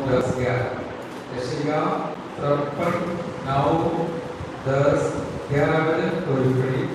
10, 11 यशाया 53, 9, 10, 11 वचन कोई पढ़ी।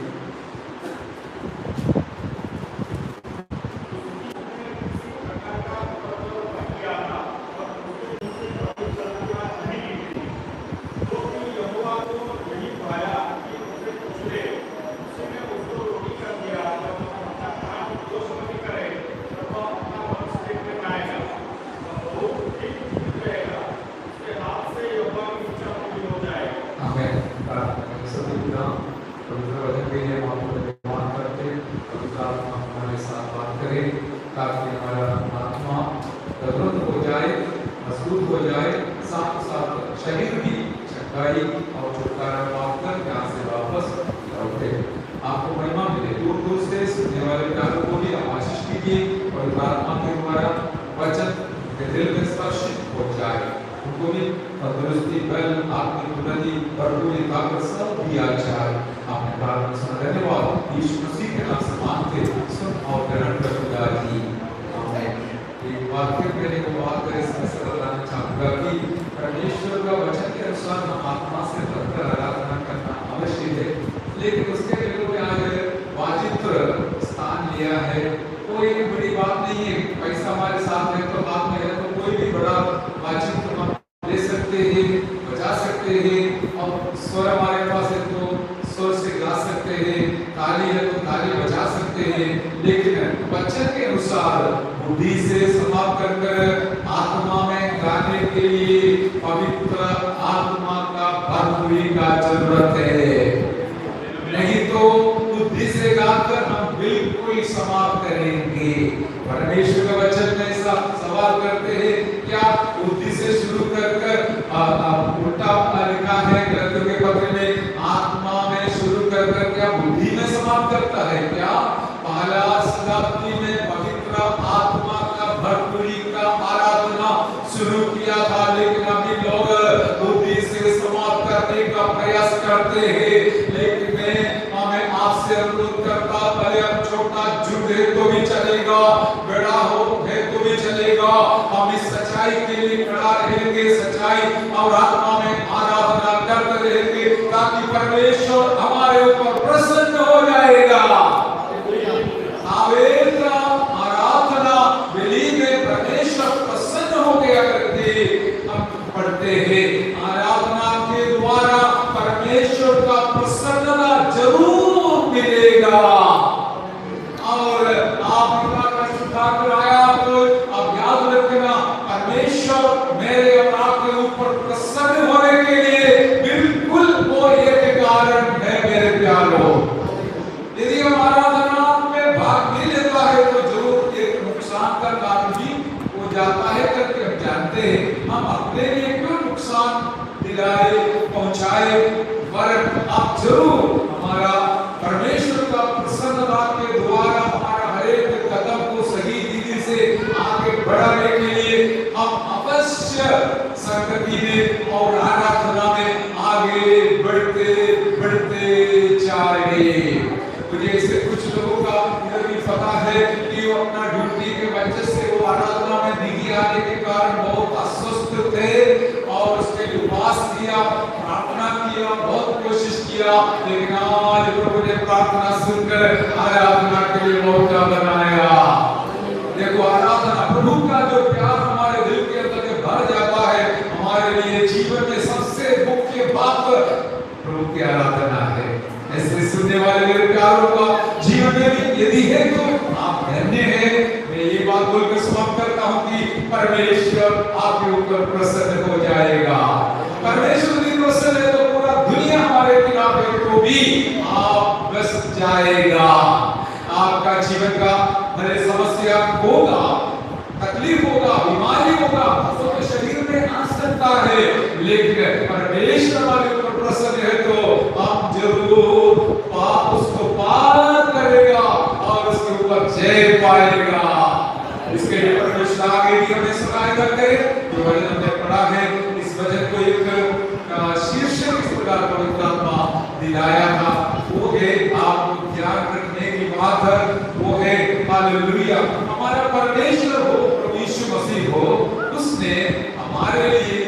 हमारे लिए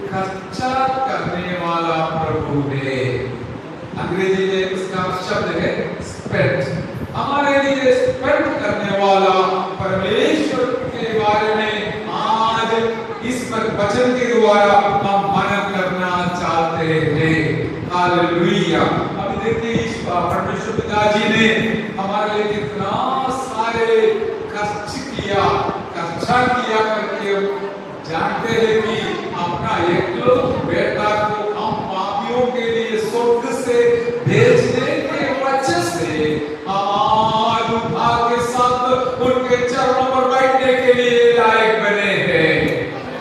खर्चा करने वाला प्रभु है। अंग्रेजी में उसका शब्द है स्पेंड। हमारे लिए स्पेंड करने वाला परमेश्वर के बारे में आज इस वचन के द्वारा हम मनन करना चाहते हैं। हालेलुया। अब देखिए परमेश्वर पिताजी ने हमारे लिए कितना सारे खर्चा किया करके जानते हैं कि अपना एकलौता बेटा को हम पापियों के लिए स्वर्ग से भेजने के वजह से आज भाग्य के साथ उनके चरणों पर बैठने के लिए लायक बने हैं।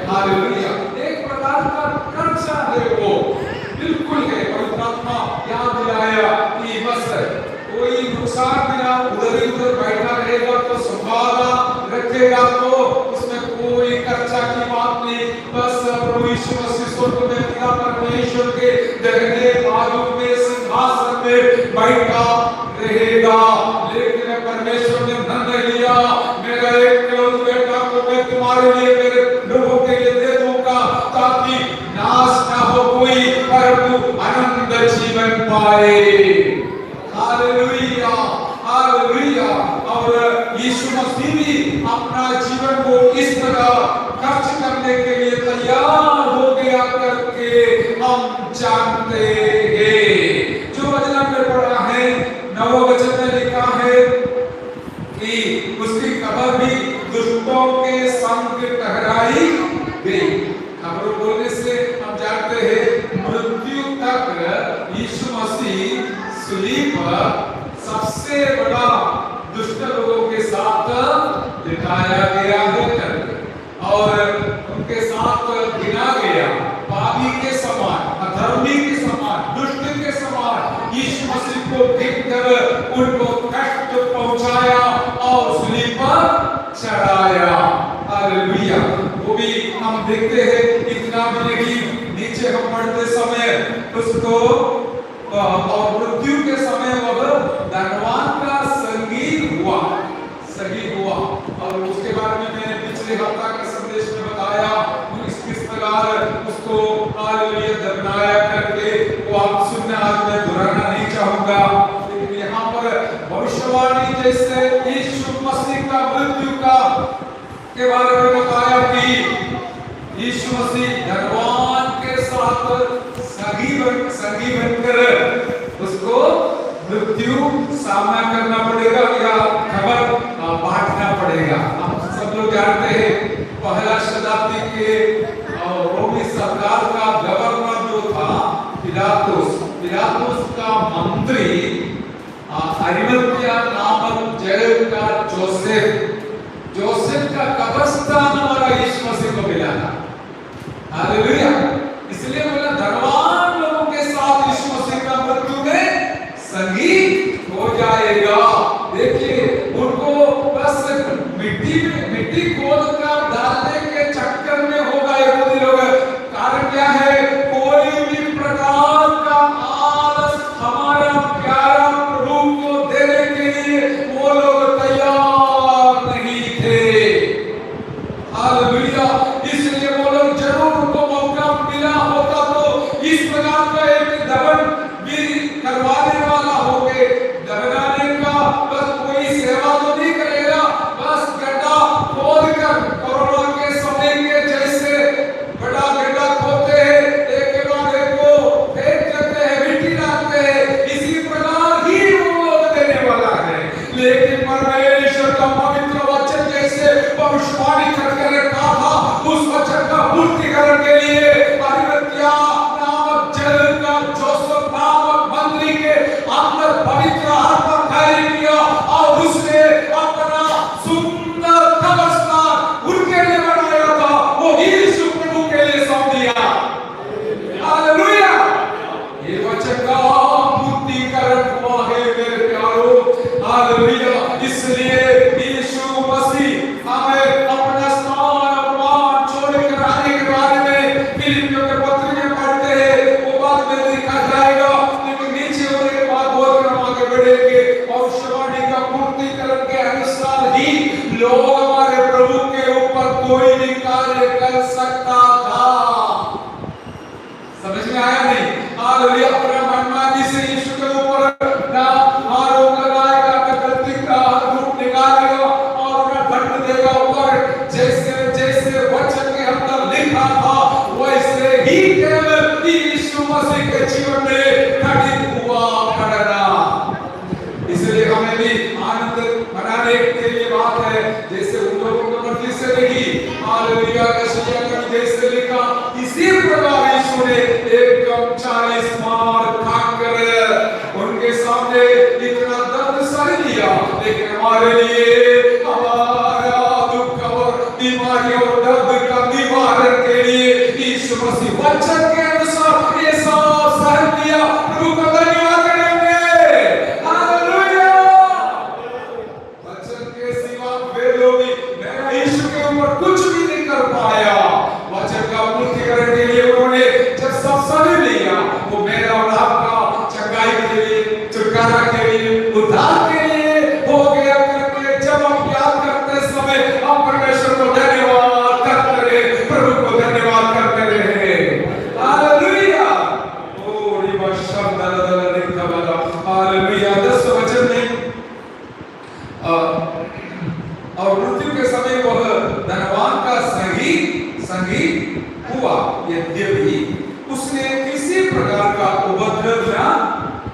हालेलुया। एक प्रकार का खर्चा है, वो बिल्कुल है। पवित्र आत्मा याद दिलाया कि बस कोई नुकसान बिना उधर ही उधर बैठा रहेगा तो संभाला रखेगा तो उसमें कोई खर्चा की बात नहीं। बस प्रभु यीशु मसीह स्वर्ग में पिता परमेश्वर के दाहिने बाजू में सिंहासन में बैठा रहेगा। लेकिन परमेश्वर ने निर्णय लिया, मेरा एकलौता बेटा को मैं तुम्हारे लिए, मेरे लोगों के लिए दे दूंगा ताकि नाश ना हो कोई, परंतु अनंत जीवन पाए। Hallelujah, hallelujah. और यीशु मसीह भी अपना जीवन को इस तरह खर्च करने के लिए तैयार हो गया करके हम जानते हैं। जो वचन हमने पढ़ा है 9वें वचन में लिखा है कि उसकी कब्र भी दुष्टों के संग ठहराई गई। खबर बोलने से हम जानते हैं मृत्यु तक यीशु मसीह सूली पर सबसे बड़ा दुष्ट लोगों के साथ दिखाया गया है और उनके साथ गिना गया। पापी के समान, अधर्मी के समान, दुष्ट के समान यीशु मसीह को देखकर उनको कष्ट पहुंचाया और सूली पर चढ़ाया। हालेलुया। वो भी हम देखते हैं, इतना भी नहीं, नीचे हम पढ़ते समय उसको और मृत्यु के समय वह धनवान का संगी हुआ और उसके बारे में मैंने पिछले हफ्ता के संदेश में बताया किस प्रकार उसको हालेलुया दफनाया करके, वो आप सुनना आज मैं दोहराना नहीं चाहूंगा। लेकिन यहाँ पर भविष्यवाणी जैसे यीशु मसीह का मृत्यु का के बारे में बताया कि यीशु मसीह धनवान के साथ संगी बनकर उसको मृत्यु सामना करना पड़ेगा या खबर बांटना पड़ेगा। हम सब लोग जानते हैं पहला शताब्दी के रोमी सरकार का गवर्नर जो था पिलातुस का मंत्री अरिमथिया नामक जगह का जोसेफ का कब्रिस्तान हमारा यीशु मसीह को मिला था। हालेलुया। इसलिए बोला धनवान लोगों के साथ यीशु मसीह का मृत्यु में संगी हो जाएगा। देखिए उनको बस मिट्टी खोद कर डालने के चक्कर में होगा यहूदी लोग। कारण क्या है? कोई भी प्रकार का आलस हमारा प्यारा प्रभु को देने के लिए वो लोग तैयार नहीं थे। हालेलुया। इसलिए वो लोग जरूर उनको मौका मिला होता तो इस प्रकार का एक दफन भी करवाने वाला हो गए। दफनाने का बस कोई सेवा तो नहीं करेगा, बस गड्ढा खोद कर कोरोना के समय के जैसे बड़ा गड्ढा खोदते हैं, एक के बाद एक को फेंक देते हैं, मिट्टी डालते हैं, इसी प्रकार ही वो लोग देने वाला है। लेकिन परमेश्वर का पवित्र वचन जैसे भविष्यवाणी करके रखा था, उस वचन का पूर्तिकरण के लिए अरिमथिया नामक जगह का जोसेफ नामक मंत्री के अंदर पवित्र आत्मा कार्य किया और उसने अपना सुंदर कब्रिस्तान उनके लिए बनाया था, वो यीशु प्रभु के लिए सौंप दिया। हालेलुया। ये वचन का पूर्तिकरण हुआ है मेरे प्यारों। हालेलुया। इसलिए यीशु मसीह हमें अपना स्थान अपमान छोड़कर आने के बारे में फिलिपियों के पत्र में पढ़ते हैं, वो बात में लिखा जाएगा। लेकिन नीचे होने के बाद बहुत हम आगे बढ़ेंगे। भविष्यवाणी का पूर्तिकरण के अनुसार ही लोग हमारे प्रभु के ऊपर कोई भी कार्य कर सकता था। में आया नहीं। हालेलुया, अपना मनमानी से यीशु के ऊपर ना आरोप लगाएगा, ना गलती का रूप निकालेगा और ना दंड देगा। और जैसे जैसे वचन के अंदर लिखा था वैसे ही केवल यीशु मसीह के जीवन में घटित हुआ घटना। इसलिए हमें भी आनंद मनाने के लिए बात है, जैसे उन लोगों को मर्जी से लिखी। हालेलुया, यशायाह का जैसे लिखा इसी प्रकार यीशु ने एकदम 40 मार खाकर उनके सामने इतना दर्द सह लिया, लेकिन हमारे लिए हमारा दुख और बीमारी और दर्द का निवारण के लिए यीशु मसीह वचन के अनुसार ये सब सह लिया। प्रभु का धन्यवाद करेंगे। हालेलुया, वचन के सिवा वे लोग मैं यीशु के ऊपर कुछ भी नहीं कर पाया। वचन का पूर्तिकरण के लिए उन्होंने जब सब सह लिया, वो मेरा और आपका चंगाई के लिए, छुटकारा के लिए, उद्धार के लिए हो गया करके जब हम याद करते समय हम परमेश्वर को धन्यवाद करते रहे, प्रभु को धन्यवाद करते रहे। हालेलुया, ओ रिबा शब्द दल निकबला। हालेलुया, 10 वचन में और मृत्यु के समय वह धनवान का संगी हुआ, यद्यपि उसने किसी प्रकार का उपद्रव न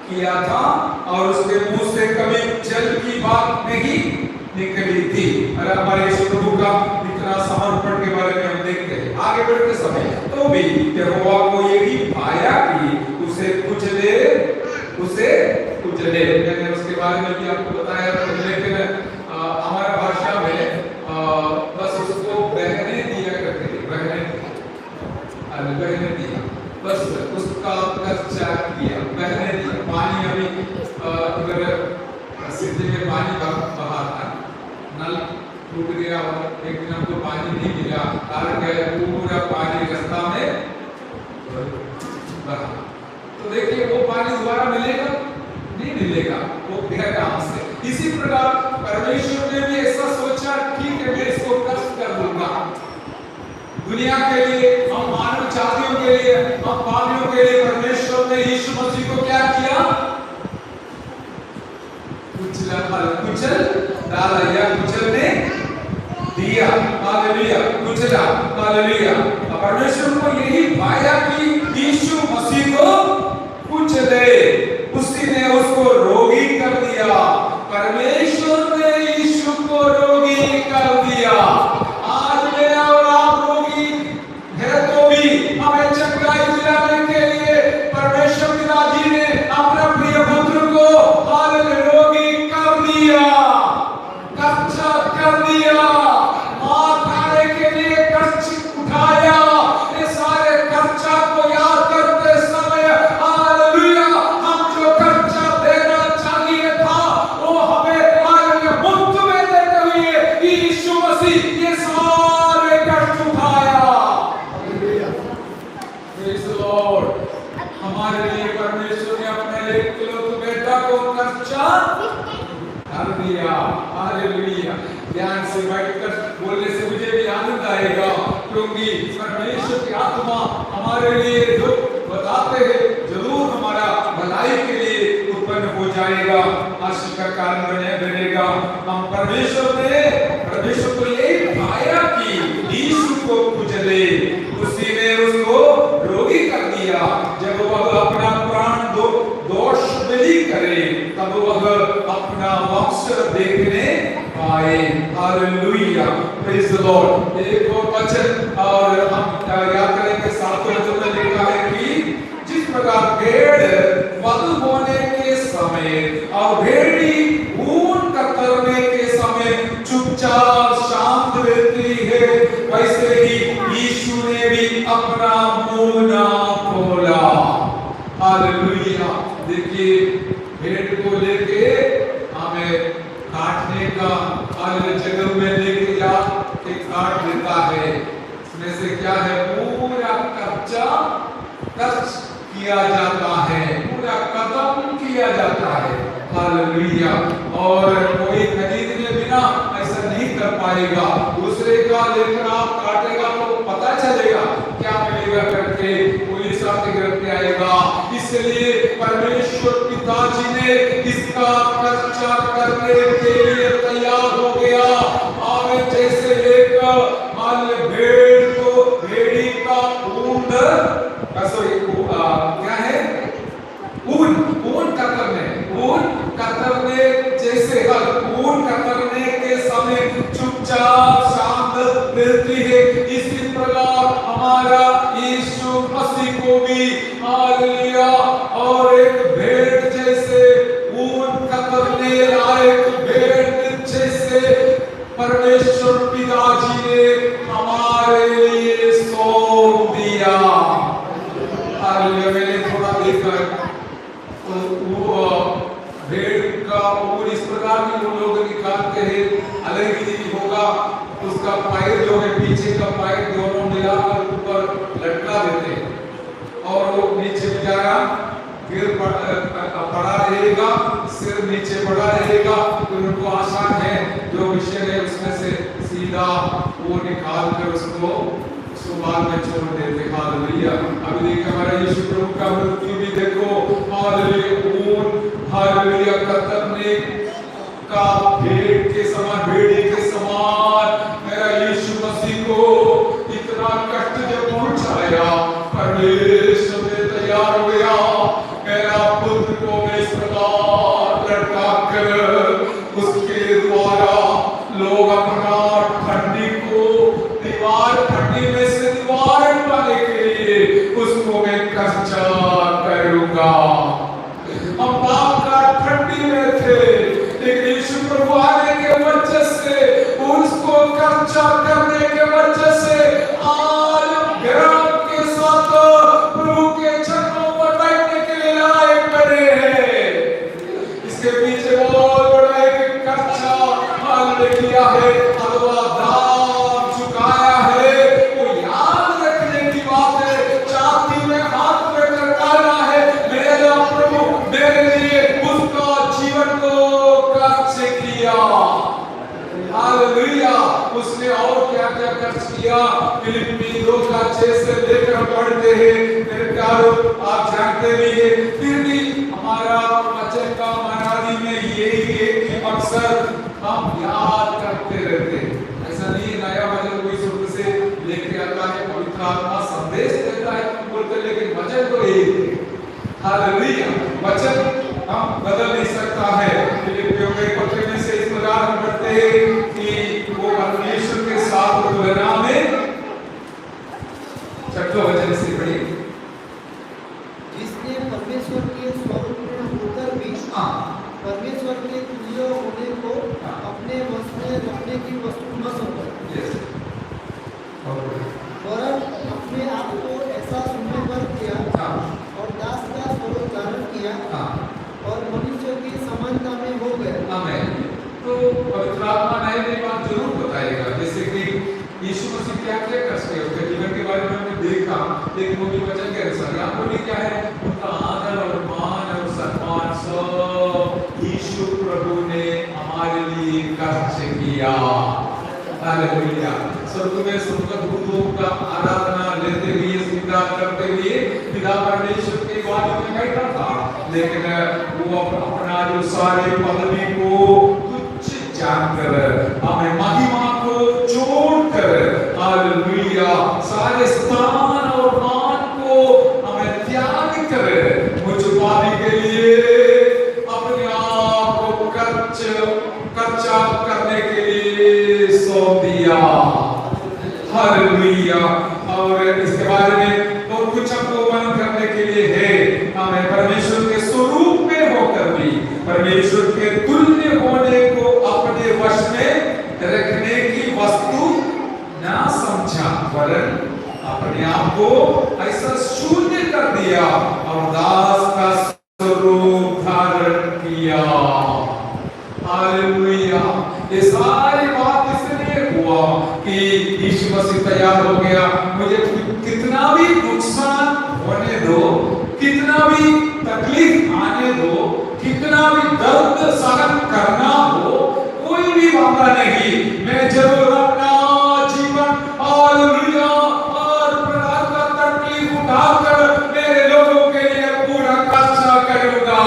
किया था और उसके मुंह से कभी जल की बात नहीं निकली थी। अरे हमारे यीशु प्रभु का इतना समर्पण के बारे में हम देखते हैं आगे बढ़ते समय। तो भी यहोवा को यही भाया कि उसे कुचले। मैंने उसके बारे में भी आपको बताया था, लेकिन हमारा भाषा में बस उसको बहने दिया करते थे, बहने दिया, बस उसका कच्चा किया, बहने दिया। पानी अभी अगर सिद्धि में पानी बहा था, नल टूट गया और एक दिन हमको पानी नहीं मिला, कारण क्या, पूरा पानी रास्ता में बहा। तो देखिए वो पानी दोबारा मिलेगा नहीं मिलेगा, वो बिगड़ काम से। इसी प्रकार परमेश्वर ने भी ऐसा सोचा, ठीक है मैं इसको कष्ट कर दूंगा। दुनिया के लिए, हम मानव जातियों के लिए, हम पापियों के लिए परमेश्वर ने यीशु मसीह को क्या किया? कुचल डाला या कुचलने दिया। हालेलुया, कुचला। हालेलुया, परमेश्वर को यही भाया कि यीशु मसीह को कुचले, उसी ने उसको रोगी कर दिया। परमेश्वर ने यीशु को रोगी कर दिया। आज मैं और आप रोगी है तो भी हमें चंगाई दिलाने के लिए परमेश्वर पिता जी ने अपना प्रिय पुत्र को रोगी कर दिया, कच्चा कर दिया, मार खाने के लिए कच्ची उठाया। ये सारे कच्चा को याद करते समय हालेलुया, हम जो कच्चा देना चाहिए था वो हमें हालेलुया मुफ्त में देते हुए यीशु मसीह ये सारे कष्ट उठाया। Praise the Lord. हमारे लिए परमेश्वर ने अपने एकलौते बेटा को कच्चा कर दिया। हालेलुया, ध्यान से बैठकर बोलने से मुझे भी आनंद आएगा, क्योंकि परमेश्वर की आत्मा हमारे लिए जो बताते हैं जरूर हमारा भलाई के लिए उत्पन्न हो जाएगा, आशीष का कारण बनेगा। हम परमेश्वर को यही भाया कि यीशु को कुचले, उसी ने उसको रोगी कर दिया। जब वह अपना प्राण दोष बलि करे तब वह अपना वंश देखने पाए। Hallelujah, praise the Lord. एक और वचन और हम याद करेंगे, 7 वचन में लिखा है कि जिस प्रकार भेड़ वध होने के समय और भेड़ी ऊन कतरने के समय चुपचाप शांत रहती है, वैसे ही यीशु ने भी अपना मुंह ना खोला। हालेलुया, देखिए भेड़ को लेके हमें काटने का जगह में लेके जा के काट देता है। इसमें से क्या है, पूरा कच्चा कच किया जाता है, पूरा खत्म किया जाता है। हालेलुया, और कोई खरीदने बिना ऐसा नहीं कर पाएगा। दूसरे का लेकर आप काटेगा तो पता चलेगा क्या मिलेगा करके। पुलिस आपके घर पे पिताजी ने इसका खर्चा करने के लिए तैयार हो गया। और जैसे एक भेड़ को भेड़ी का ऊन क्या है, ऊन कतरने जैसे ऊन कतरने के समय चुपचाप शांत मिलती है, इसी प्रकार हमारा यीशु मसीह को भी हालेलुया और एक भेड़ जैसे ऊन कतरने लायक भेड़ जैसे परमेश्वर पिताजी ने हमारे लिए सौंप दिया। हालेलुया। मैंने थोड़ा देखा तो वो भेड़ का ऊन इस प्रकार की वो लोग निकालते हैं, अलग ही होगा, उसका पैर जो है पीछे का पैर दोनों मिलाकर ऊपर लटका देते हैं और वो नीचे जाएगा, फिर पड़ा रहेगा, सिर नीचे पड़ा रहेगा, तो उनको आसान है जो विषय है उसमें से सीधा वो निकाल कर उसको बाद में छोड़ देते। हालेलुया। अभी देखिए हमारा यीशु प्रभु का मृत्यु भी देखो, हालेलुया, ऊन हालेलुया कतरने का भेड़ के समान, भेड़ी के समान मेरा यीशु मसीह को इतना कष्ट जब पहुंचाया, परमेश्वर ने तैयार हो गया मेरा पुत्र को मैं इस प्रकार लटका कर उसके द्वारा लोग अपना ठंडी को ठंडी में से निवारण पाने के लिए उसको मैं खर्चा करूंगा। हम पाप का ठंडी में थे, लेकिन यीशु प्रभु आने के वजह से उसको खर्चा करने के वजह से आज गरम के साथ प्रभु के चरणों पर बैठने के लिए लायक बने हैं। इसके पीछे बहुत बड़ा एक खर्चा हमने किया है, अथवा दाम चुकाया है, वो याद रखने की बात है। छाती में हाथ रखकर कहना है मेरा प्रभु मेरे लिए उसका जीवन को खर्च किया। हालेलुया। उसने और क्या क्या खर्च किया, फिलिप्पी 2:6 से लेकर हम पढ़ते हैं, मेरे प्यारों आप जानते भी हैं, फिर भी हमारा वचन का मनादी में यही है कि अक्सर हम याद करते रहते हैं। ऐसा नहीं नया वचन कोई स्वर्ग से लेके आता है, पवित्र आत्मा संदेश देता है बोलते, लेकिन वचन तो यही है। हालेलुया। वचन हम बदल नहीं सकता है। फिलिप्पियों के पत्र में से इस प्रकार हम पढ़ते हैं कि वो परमेश्वर के साथ तुलना में, छठवां वचन से पढ़िए, जिसने परमेश्वर के स्वरूप में होकर भी परमेश्वर के तुल्य होने को अपने वश में रखने की वस्तु न समझा, वरन अपने आप को ऐसा शून्य कर दिया और दास का स्वरूप धारण किया और मनुष्य की समानता में हो गया। आमीन। तो पवित्र आत्मा नई बात जरूर बताएगा, जैसे कि यीशु मसीह क्या क्या कर सकते, उसके जीवन के बारे में हमने देखा, लेकिन वो भी वचन के अनुसार यहाँ पर भी क्या है, उनका आदर और मान और सम्मान सब यीशु प्रभु ने हमारे लिए खर्च किया। हालेलुया। स्वर्ग में स्वर्गदूतों का आराधना लेते हुए, स्वीकार करते हुए पिता परमेश्वर के वाणी में बैठा था, लेकिन वो अपना जो सारे पदवी को तुच्छ जानकर, हमें महिमा को छोड़कर, हालेलुया, सारे स्थान और मान को हमें त्याग कर मुझ पाने के लिए अपने आप को खर्चा करने के लिए सौंप दिया। हालेलुया। और इसके बारे में और कुछ हमको मन करने के लिए है, हमें परमेश्वर के स्वरूप में होकर भी परमेश्वर के तुल्य होने को अपने वश में रखने की वस्तु ना समझा, वरन अपने आप को ऐसा शून्य कर दिया और दास का स्वरूप धारण किया। हालेलुया। ये सारी बात इसलिए हुआ कि यीशु मसीह तैयार हो गया, मुझे कितना भी नुकसान होने दो, कितना भी तकलीफ आने दो, कितना भी दर्द सहन करना हो, कोई भी मामला नहीं, मैं जरूर अपना जीवन हालेलुया और प्रकार का तकलीफ उठाकर मेरे लोगों के लिए पूरा खर्चा करूंगा।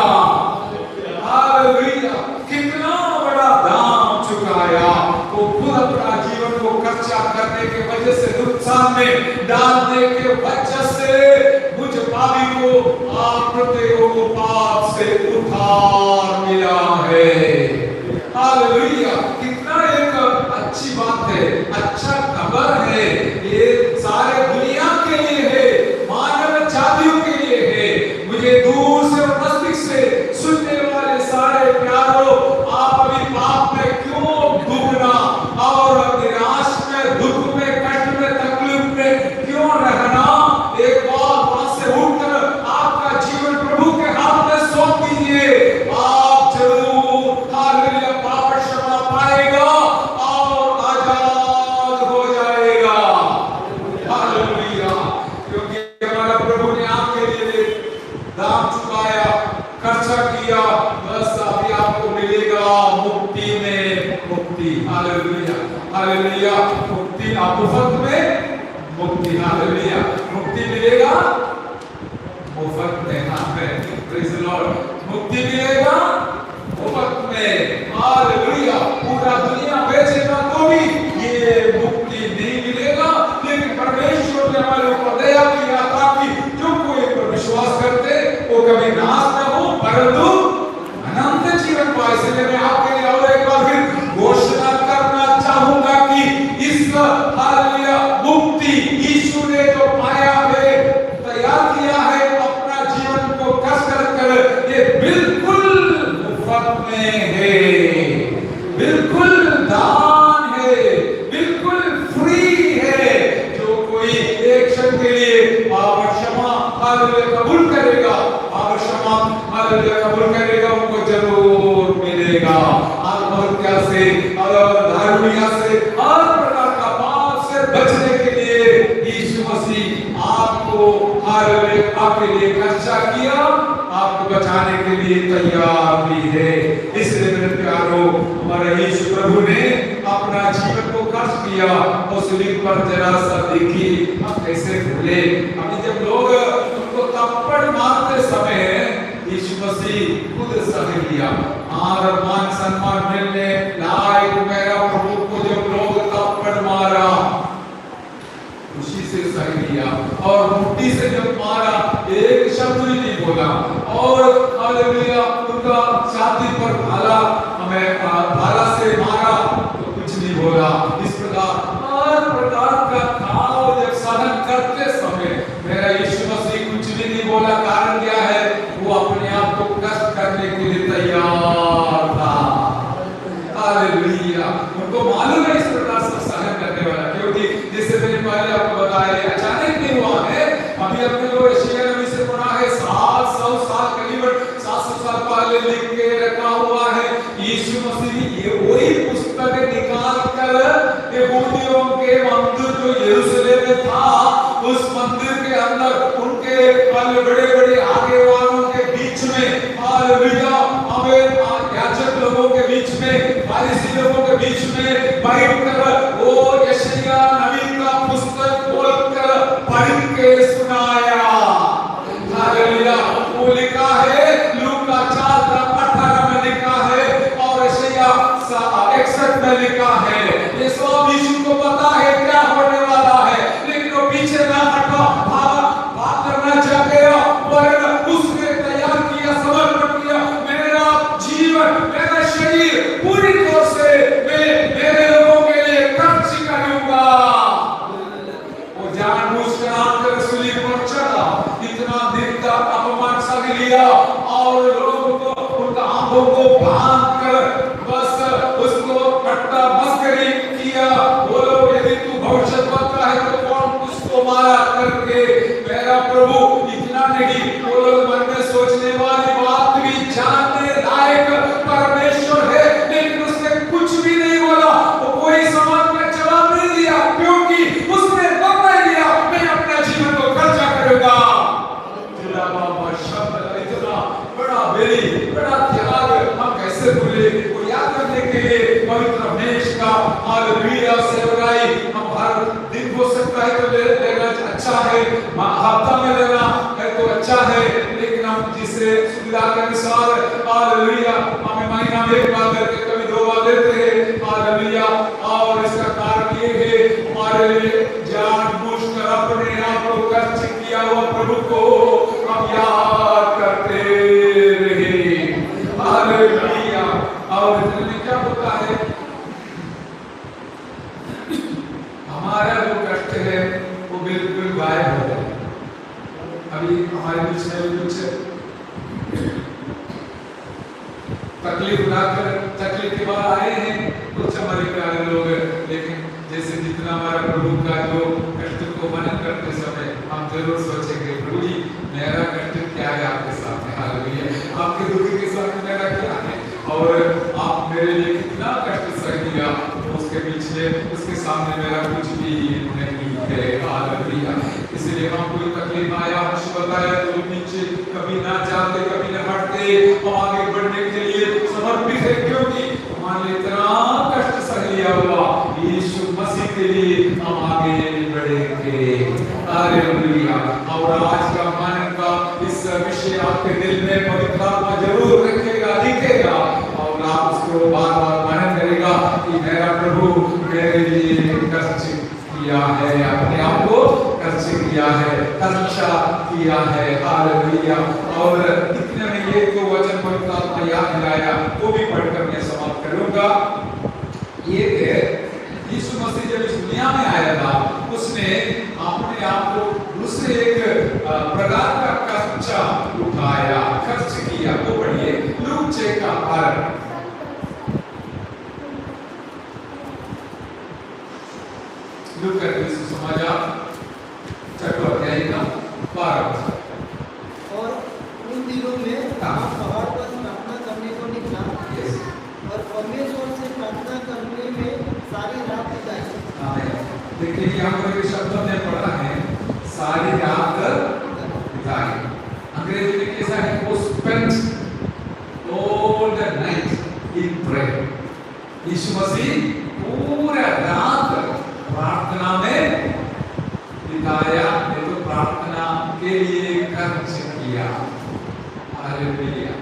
से नुकसान में डालने के वजह से मुझ पापी को आप प्रत्येकों को पाप से उद्धार मिला है। हालेलुया! कितना एक अच्छी बात है, अच्छा खबर है। ये सारे दुनिया के लिए है, मानव जातियों के लिए है। मुझे दूर से और नजदीक से सुनने वाले सारे प्यारों, आप अभी पाप में क्यों डूबना और निराश में, दुख में, कष्ट में, तकलीफ में क्यों रहना? एक बार वहां से उठकर आपका जीवन प्रभु के हाथ में सौंप दीजिए। आप जरूर हालेलुया पाप क्षमा पाएगा और आजाद हो जाएगा। हालेलुया! क्योंकि हमारा प्रभु ने आपके लिए दाम चुकाया, खर्चा किया, बस अभी आपको मिलेगा मुक्ति में मुक्ति। हालेलुया! हालेलुया! मुक्ति आप मुफ्त में मुक्ति। हालेलुया! मुक्ति मिलेगा मुफ्त में। Praise the Lord! मुक्ति मिलेगा मुफ्त में। हालेलुया! पूरा दुनिया बेचेगा तो भी ये मुक्ति नहीं मिलेगा, लेकिन परमेश्वर ने हमारे ऊपर दया की, ताकि जो कोई पर विश्वास करते वो कभी नाश न हो परंतु अनंत जीवन पाए। इसलिए मैं आपके लिए और एक बार फिर घोषणा करना चाहूंगा कि इस हालेलुया मुक्ति यीशु ने जो पाया है, तैयार किया है अपना जीवन को कष्ट कर, ये बिल्कुल मुफ्त में है, बिल्कुल दान है, बिल्कुल फ्री है। जो कोई एक क्षण के लिए पाप क्षमा हालेलुया कबूल करेगा, पाप क्षमा हालेलुया कबूल करेगा, उनको जरूर मिलेगा। आत्महत्या से और दारूनिया से, हर प्रकार का पाप से बचने के लिए यीशु मसीह आपको हालेलुया आपके लिए खर्चा किया, आपको बचाने के लिए तैयार भी है। इसलिए मेरे प्यारों, हमारे यीशु प्रभु ने अपना जीवन को खर्च किया और सूली पर जरा सा देखी, हम कैसे भूले। अभी जब लोग उनको थप्पड़ मारते समय यीशु मसीह खुद सह लिया। और मान सम्मान मिलने लायक मेरा प्रभु को जब लोग थप्पड़ मारा, खुशी से सह लिया और मुट्ठी से जब मारा, एक शब्द भी नहीं बोला। और हालेलुया उनका छाती पर भाला, हमें भाला से मारा तो कुछ नहीं बोला। इस प्रकार हर प्रकार का घाव जब सहन करते समय मेरा यीशु मसीह कुछ भी नहीं बोला। कारण क्या है? वो अपने आप को कष्ट करने के लिए तैयार था। हालेलुया! उनको मालूम है इस प्रकार से सहन करने वाला, क्योंकि जैसे मैंने पहले आपको बताया, अचानक नहीं हुआ है। अभी अपने लोग यशायाह नबी से पढ़ा है, 700 साल करीबन 700 साल पहले लिख के रखा हुआ है। यीशु मसीह ये वही पुस्तक निकाल कर यहूदियों के मंदिर जो यरूशलेम में था, उस मंदिर के अंदर उनके बड़े-बड़े आगे वालों के बीच में, हालेलुया, हमें याजक लोगों के बीच में, फरीसी लोगों के बीच में बैठकर वो यशायाह नबी का पुस्तक खोलकर पढ़ के सुनाया। हालेलुया! वो लिखा है लूका 4:18 में लिखा है और यशायाह 61 में लिखा है। ये सब यीशु को पता है क्या होने वाला है, लेकिन वो पीछे ना हटा, बात करना चाहते हो, वरना उसने तैयार किया, समर्पण किया। मेरा जीवन, मेरा शरीर पूरी तरह से मैं मेरे लोगों के लिए खर्च करूंगा। वो जानबूझकर आकर सूली पर चढ़ा, इतना दिन तक अपमान सह लिया और लोगों को उनका आंखों को बांध कर बस उसको कट्टा मस्करी किया। बोलो यदि तू भविष्यद्वक्ता है तो कौन उसको मारा करके। मेरा प्रभु इतना नहीं, वो लोग मन में सोचने वाली बात भी जानने लायक परमेश्वर है, लेकिन उसने कुछ भी नहीं बोला। वो कोई सवाल का जवाब नहीं दिया, क्योंकि उसने निर्णय लिया मैं अपना जीवन को खर्चा करूंगा। शब्द इतना बड़ा बेली, बड़ा त्याग हम कैसे भूले? वो याद करने के लिए पवित्र मेष का हालेलुया सेवकाई हम हर दिन हो सकता है तो लेना अच्छा है, हफ्ता में लेना है तो अच्छा है, लेकिन हम जिससे सुविधा के अनुसार हालेलुया हमें महीना में एक बार लेते, कभी 2 बार लेते हैं। हालेलुया! और इसका कारण ये है हमारे लिए हमारे बीच में कुछ तकलीफ के बाद आए हैं कुछ हमारे प्यारे लोग, लेकिन जैसे जितना हमारा प्रभु का जो कष्ट को मनन करते समय हम जरूर सोचेंगे, प्रभु जी मेरा कष्ट क्या है आपके सामने, हालेलुया, आपके दुख के सामने मेरा क्या है, और आप मेरे लिए कितना कष्ट सह दिया, उसके पीछे उसके सामने मेरा कुछ भी नहीं है, हालेलुया। इसलिए हम कोई तकलीफ आया, मुसीबत आया तो नीचे कभी ना जाते, कभी ना हटते, हम आगे बढ़ने के लिए समर्पित है, क्योंकि हमारे इतना कष्ट सह लिया हुआ यीशु मसीह के लिए हम आगे बढ़ेंगे, हालेलुया। और आज का मन का इस विषय आपके दिल में पवित्र आत्मा जरूर रखेगा, लिखेगा, और आप उसको बार-बार मनन करेगा कि मेरा प्रभु मेरे लिए कष्ट किया है, अपने आप को कष्ट किया है, खर्चा किया है, हालेलुया। और इतने में ये दो वचन पवित्र आत्मा याद दिलाया, वो भी पढ़कर मैं समाप्त करूंगा। ये है यीशु मसीह जब इस दुनिया में आया था, उसने अपने आप को दूसरे एक प्रकार का खर्चा उठाया, खर्च किया। वो पढ़िए लूक 6 का 12। लूक का समाचार 6वां अध्याय का 12। और उन दिनों में पहाड़ पर प्रार्थना करने को निकला, और परमेश्वर से प्रार्थना करने में सारी रात बिताई। देखिए यहाँ पर एक शब्द हमने पढ़ा है, सारी रात बिताई। अंग्रेजी में कैसा है, वो spent all the night in prayer। यीशु मसीह पूरा रात प्रार्थना में बिताया, ये तो प्रार्थना के लिए खर्च किया, हालेलुया,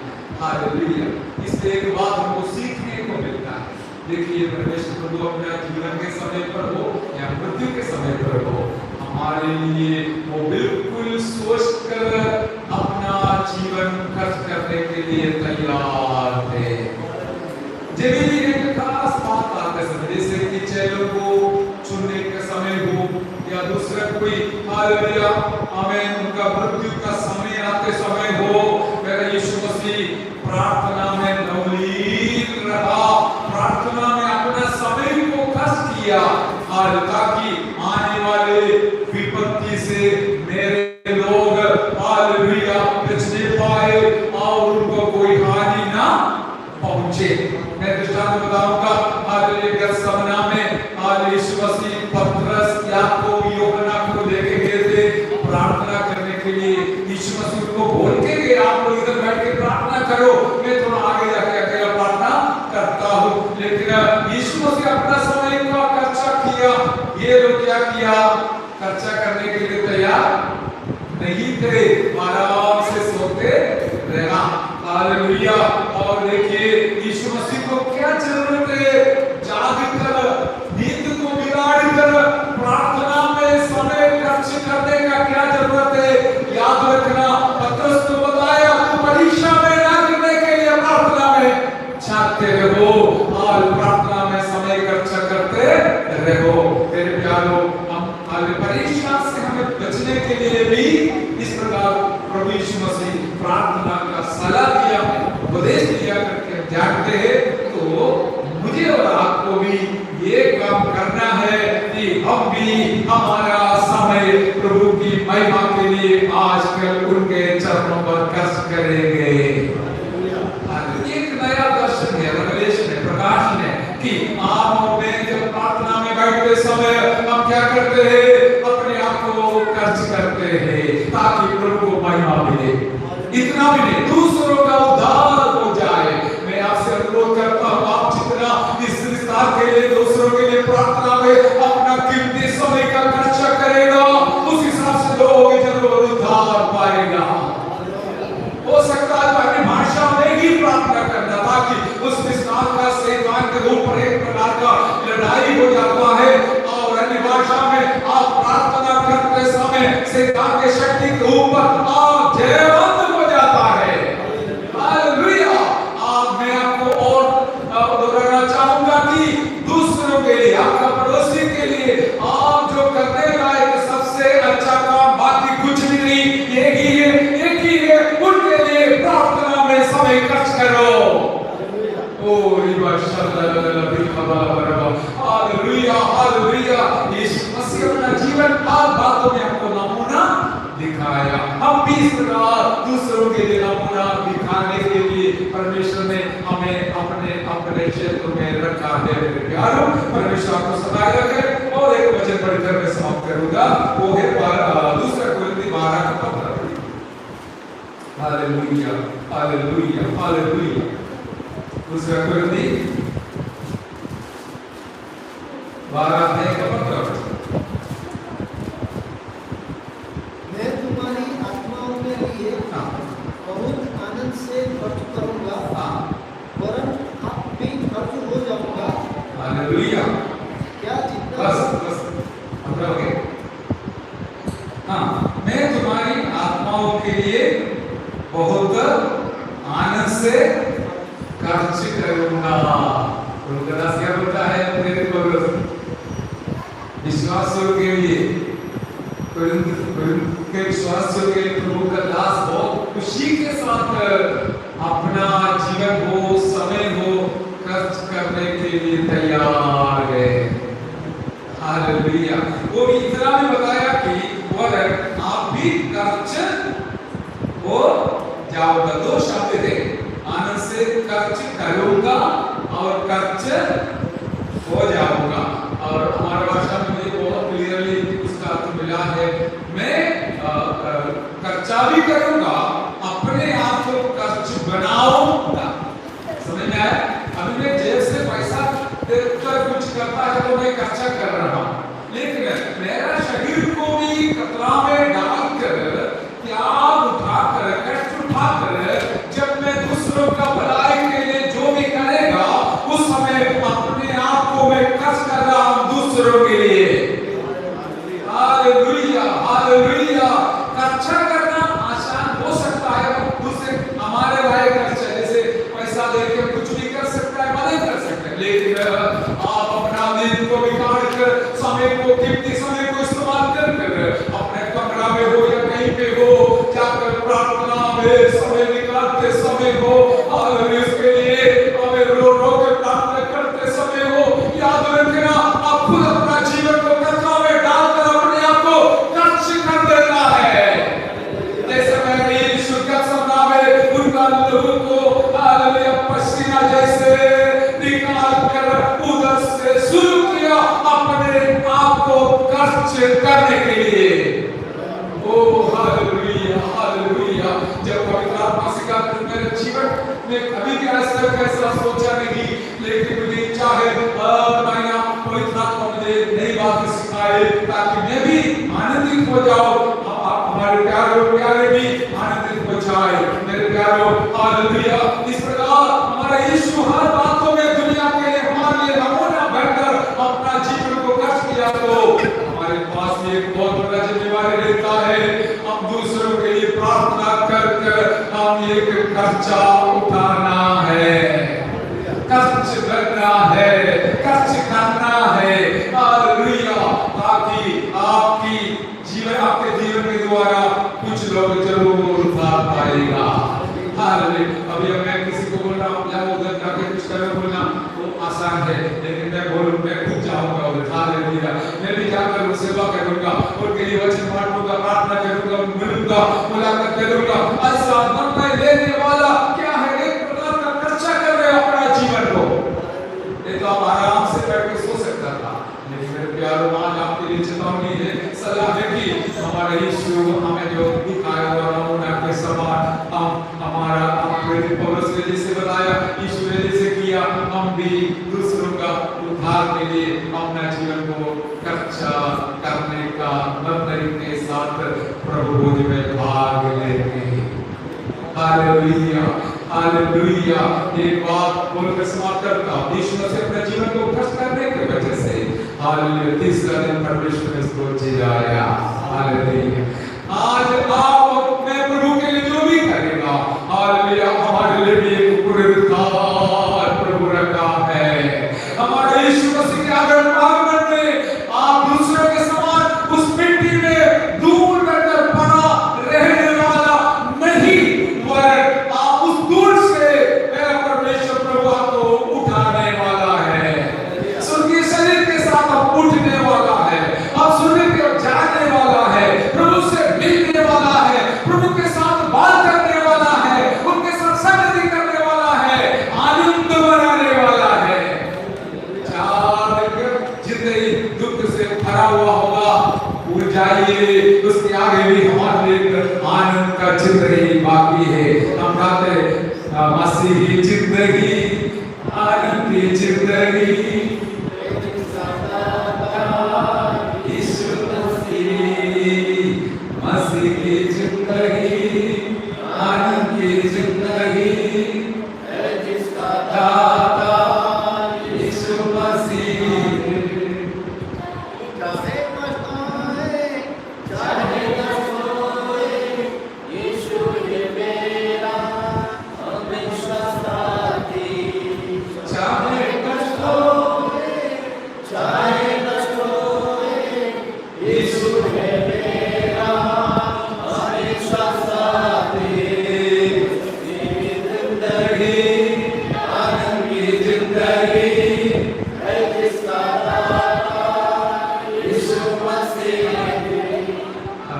हालेलुया। इससे एक बात हमको सीखने को मिलता है, देखिए परमेश्वर प्रभु अपने जीवन के समय पर हो या मृत्यु के समय पर हो, हमारे लिए वो बिल्कुल सोचकर अपना जीवन खर्च करने के लिए तैयार थे। जब भी एक खास बात आते समय, जैसे कि चेलों को चुनने का समय हो या दूसरा कोई, हालेलुया, आमीन, उनका मृत्यु का समय आते समय हो, मेरा यीशु मसीह प्रार्थना में नवलीन रहा, प्रार्थना में अपना समय को खर्च किया, और ताकि आने वाले विपत्ति से मेरे लोग, हालेलुया, बचने पाए और उनको कोई हानि ना पहुंचे। मैं दृष्टांत बताऊंगा, हालेलुया, गतसमना में यीशु मसीह पतरस, याकूब, यूहन्ना को लेके गए थे प्रार्थना करने के लिए। यीशु मसीह को बोल के गए, आप लोग इधर बैठ के प्रार्थना करो, मैं थोड़ा आगे जाके अकेला प्रार्थना करता हूँ। लेकिन यीशु मसीह अपना समय का खर्चा किया, ये लोग क्या किया, खर्चा करने के लिए तैयार नहीं थे, आराम से सोते रहना, हालेलुया। और देखिए यीशु मसीह को क्या जरूरत है, जागकर नींद को बिगाड़कर प्रार्थना में समय खर्च करने का क्या जरूरत है। याद रखना, पतरस को बताया तू परीक्षा में ना गिरने के लिए प्रार्थना में जागते रहो और प्रार्थना में समय खर्च करते रहो। मेरे प्यारो, हम परीक्षा से हमें बचने के लिए भी इस प्रकार प्रभु यीशु मसीह प्रार्थना का सलाह दिया, उपदेश दिया करके जानते हैं। तो मुझे और आपको भी ये काम करना है कि हम भी हमारा समय प्रभु की महिमा के लिए आजकल उनके चरणों पर खर्च करेंगे। एक नया दर्शन है, रेवलेशन है, प्रकाश है कि आप में जब प्रार्थना में बैठते समय हम क्या करते हैं, अपने आप को खर्च करते हैं ताकि प्रभु को महिमा मिले। इतना भी नहीं, दूसरों का उद्धार हो जाए। मैं आपसे अनुरोध करता हूँ, आप जितना इस विस्तार के लिए, दूसरों के लिए प्रार्थना में अपना कीमती समय का खर्चा करेगा, उस हिसाब से लोग जरूर उद्धार पाएगा। हो सकता है अपनी भाषा में ही प्रार्थना करना, ताकि उस विस्तार का शैतान के ऊपर एक प्रकार का लड़ाई हो जाता है, और अन्य भाषा में आप प्रार्थना करते समय शैतान के शक्ति के ऊपर आप जयवंत हो जाता है। हालेलुया। मैं आपको और दोहराना चाहूंगा कि दूसरों के लिए, आपका पड़ोसी के लिए आप जो करने लायक सबसे अच्छा काम बाकी कुछ भी नहीं, यही है। उठाने के लिए परमेश्वर ने हमें अपने अपने क्षेत्र में रखा है। मेरे प्यारों, परमेश्वर आपको सहाय रखे। और एक वचन पढ़कर मैं समाप्त करूंगा, वो है 2 कोरिन्थी 12 का 15। Hallelujah, hallelujah, hallelujah. 2 कोरिन्थी 12 का 15। मैं तुम्हारी आत्माओं के लिए बहुत आनंद से खर्च करूंगा, वरन आप भी खर्च हो जाऊंगा। हालेलुया। क्या जितना बस हम हो गए। हाँ, मैं तुम्हारी आत्माओं के लिए बहुत आनंद से खर्च करूंगा। रुकदास क्या बोलता है मेरे को विश्वासियों के लिए, के विश्वासियों के लिए प्रभु का दास बहुत खुशी के साथ अपना जीवन हो, समय हो खर्च करने के लिए तैयार है। हालेलुया। वो भी इतना भी बताया कि वरन आप भी खर्च हो जाओगा। 2 शब्द थे, आनंद से खर्च करूंगा और खर्च हो जाऊंगा। और हमारी भाषा में मुझे बहुत क्लियरली उसका अर्थ मिला है, मैं खर्चा भी करूंगा, अपने आप को खर्च बनाऊंगा। समझ में आया? अभी मैं जेब से पैसा देकर कुछ करता है तो मैं खर्चा कर रहा हूं, लेकिन मेरा शरीर को भी खतरा में डालकर, त्याग उठाकर, कष्ट उठाकर, जब मैं दूसरों का भलाई के लिए जो भी करेगा, उस समय अपने आप को मैं खर्च कर रहा हूं दूसरों के लिए। Hallelujah, hallelujah. खर्चा करना आसान हो सकता है, दूसरे हमारे भाई खर्चा जैसे पैसा देके कुछ भी कर सकता है, मदद कर सकता है, लेकिन आप अपना दिन को बिगाड़ कर, समय को, कीमती समय को इस्तेमाल कर अपने कमरा में हो या कहीं पे हो, जाकर प्रार्थना में समय निकालते समय हो, और इसके लिए हमें रो रो के प्रार्थना करते समय हो, याद रखना आप खुद अपना जीवन को खतरा में डालकर अपने आप को खर्च कर देना है। जैसे मैंने यीशु का सपना में उनका लहू को पसीना जैसे निकाल कर उधर से शुरू किया अपने आप को खर्च करने के लिए। ओ हालेलुया, हालेलुया। जब पवित्र आत्मा सिखा मेरे जीवन में कभी भी आज तक ऐसा सोचा नहीं, लेकिन मुझे इच्छा है पवित्र आत्मा मुझे नई बातें सिखाए ताकि मैं भी आनंदित हो जाऊं, हमारे प्यारे भी आनंदित हो जाए। मेरे प्यारों, हालेलुया। इस प्रकार हमारा यीशु हर बातों में दुनिया के लिए हमारे लिए नमूना बनकर अपना जीवन को खर्च किया, तो हमारे पास भी एक बहुत बड़ा जिम्मेवारी रहता है, हम दूसरों के लिए प्रार्थना कर हम एक खर्चा उठाना है, खर्च करना है, खर्च करना है। हालेलुया। ताकि आपके जीवन के द्वारा कुछ लोग जरूर उधार पाएगा। हालेलुया। अभी मैं किसी को बोल रहा हूँ जाओ उधर जाके कुछ करो बोलना वो आसान है, लेकिन मैं बोलूँ मैं खुद जाऊंगा उधर। हालेलुया। मैं भी जाकर उनसे सेवा करूंगा, उनके लिए वचन बांटूंगा, प्रार्थना करूंगा, मिलूंगा, मुलाकात करूंगा। ऐसा निर्णय लेने वाला क्या है? एक प्रकार का खर्चा कर रहे अपना जीवन को। ये तो आप आराम से बैठ के सो सकता था, लेकिन मेरे प्यारों, आज आपके लिए चेतावनी है, सलाह है कि हमारा यीशु हमें जो दिखाया हुआ नमूना के समान हमारा पौलुस ने जैसे बताया, यीशु ने जैसे किया, हम भी दूसरों का उद्धार के लिए अपना जीवन को खर्चा करने का निर्णय के साथ प्रभु भोज में भाग लेंगे। Hallelujah, hallelujah. एक बात बोलकर समाप्त करता हूं, यीशु मसीह अपने जीवन को खर्च करने की वजह से हालेलुया 30 दिन परमेश्वर ने इसको जिलाया। हालेलुया। आज आप मैं प्रभु के लिए जो भी करेगा, हालेलुया, हमारे लिए भी एक पुरस्कार प्रभु रखा है। हमारे यीशु मसीह के आगमन में आप दूसरों के समान उस मिट्टी में दूर रहकर पड़ा रहने वाला नहीं, वरन आप उस दूर से मेरा परमेश्वर प्रभु आपको उठाने वाला है। स्वर्गीय शरीर के साथ आप उठने वाला है, आप स्वर्ग की ओर जाने वाला है, प्रभु से मिलने वाला है। उसके आगे भी हमारे एक आनंद का जिंदगी बाकी है। हम गाते मसीही जिंदगी, आनंद की जिंदगी, यीशु मसीह, मसीह की जिंदगी, आनंद की जिंदगी, जिसका दाता यीशु मसीह। चाहे कष्ट आए, चाहे कष्ट होए, यीशु है मेरा हमेशा साथी। चाहे कष्ट होए, चाहे कष्ट होए, यीशु है मेरा हमेशा साथी। जिंदगी, आनंद की जिंदगी है जिसका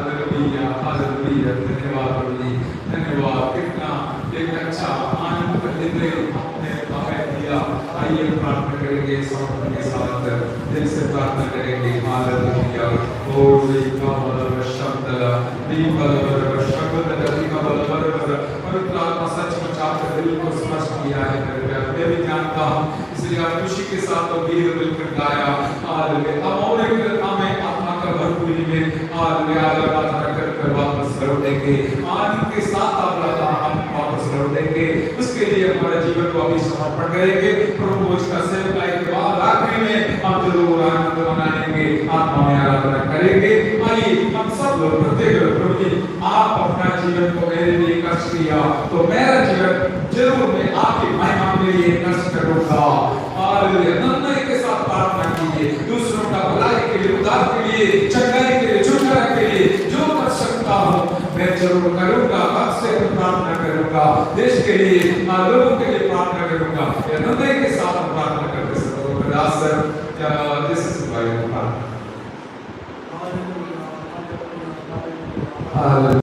हालेलुया, हालेलुया। धन्यवाद प्रभु जी, धन्यवाद। कितना एक अच्छा आनंद का दिन आपने हमें दिया। आइए प्रार्थना करेंगे समर्पण के साथ, दिल से प्रार्थना करेंगे। हालेलुया। ओ री कमल शब्द री कमल शब्द री कमल पवित्र आत्मा सचमुच आपके दिल को स्पर्श किया है। मैं भी जानता हूँ, इसलिए आप खुशी के साथ तो गीत मिलकर गाया। हालेलुया। अब और एक हमें आत्मा का भरपूरी में हालेलुया कर वापस लौटेंगे, आनंद के साथ हम वापस लौटेंगे। उसके लिए हमारे जीवन को अभी समर्पण करेंगे। प्रभु उसका सेवकाई के बाद आखिरी में हम जरूर आनंद मनाएंगे, आत्मा में आराधना करेंगे। आइए हम सब लोग प्रत्येक प्रभु जी, आप अपना जीवन को मेरे लिए कष्ट किया तो मेरा जीवन जरूर मैं आपकी महिमा के लिए कष्ट करूंगा। हालेलुया। नम्रता के साथ प्रार्थना कीजिए, दूसरों का भलाई के लिए, उद्धार के लिए, चंगाई के लिए, छुटकारा के लिए जो कर सकता हूँ मैं जरूर करूंगा। आपसे प्रार्थना करूंगा, देश के लिए, लोगों के लिए प्रार्थना करूंगा। नम्रता के साथ प्रार्थना करते समय प्रयास हालेलुया।